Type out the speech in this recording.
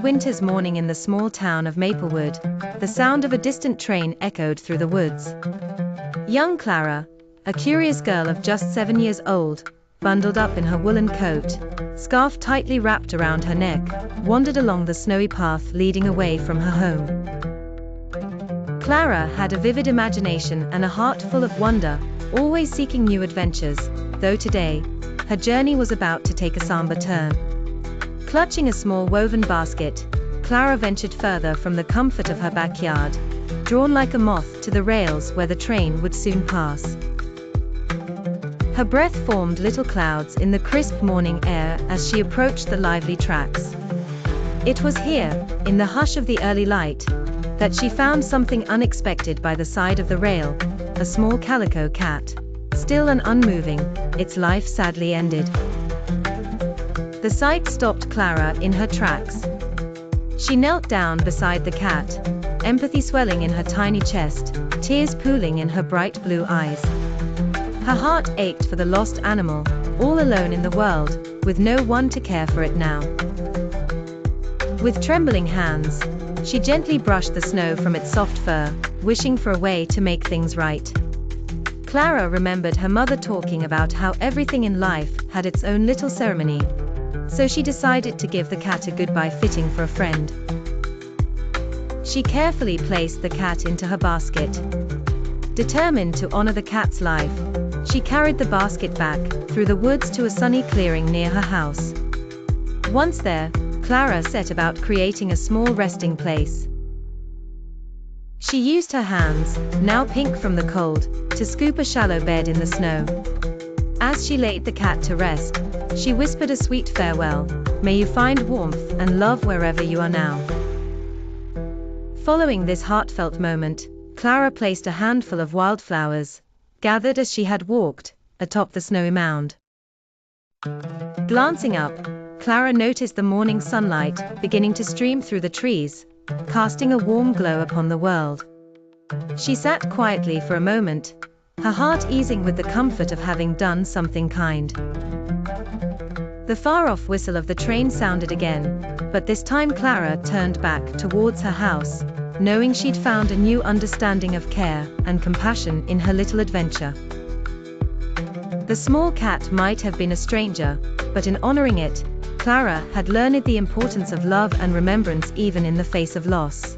winter's morning in the small town of Maplewood, the sound of a distant train echoed through the woods. Young Clara, a curious girl of just 7 years old, bundled up in her woolen coat, scarf tightly wrapped around her neck, wandered along the snowy path leading away from her home. Clara had a vivid imagination and a heart full of wonder, always seeking new adventures, though today, her journey was about to take a somber turn. Clutching a small woven basket, Clara ventured further from the comfort of her backyard, drawn like a moth to the rails where the train would soon pass. Her breath formed little clouds in the crisp morning air as she approached the lively tracks. It was here, in the hush of the early light, that she found something unexpected by the side of the rail, a small calico cat, still and unmoving, its life sadly ended. The sight stopped Clara in her tracks. She knelt down beside the cat, empathy swelling in her tiny chest, tears pooling in her bright blue eyes. Her heart ached for the lost animal, all alone in the world, with no one to care for it now. With trembling hands, she gently brushed the snow from its soft fur, wishing for a way to make things right. Clara remembered her mother talking about how everything in life had its own little ceremony, so she decided to give the cat a goodbye fitting for a friend. She carefully placed the cat into her basket. Determined to honor the cat's life, she carried the basket back through the woods to a sunny clearing near her house. Once there, Clara set about creating a small resting place. She used her hands, now pink from the cold, to scoop a shallow bed in the snow. As she laid the cat to rest, she whispered a sweet farewell, "May you find warmth and love wherever you are now." Following this heartfelt moment, Clara placed a handful of wildflowers, gathered as she had walked, atop the snowy mound. Glancing up, Clara noticed the morning sunlight beginning to stream through the trees, casting a warm glow upon the world. She sat quietly for a moment, her heart easing with the comfort of having done something kind. The far-off whistle of the train sounded again, but this time Clara turned back towards her house, knowing she'd found a new understanding of care and compassion in her little adventure. The small cat might have been a stranger, but in honoring it, Clara had learned the importance of love and remembrance even in the face of loss.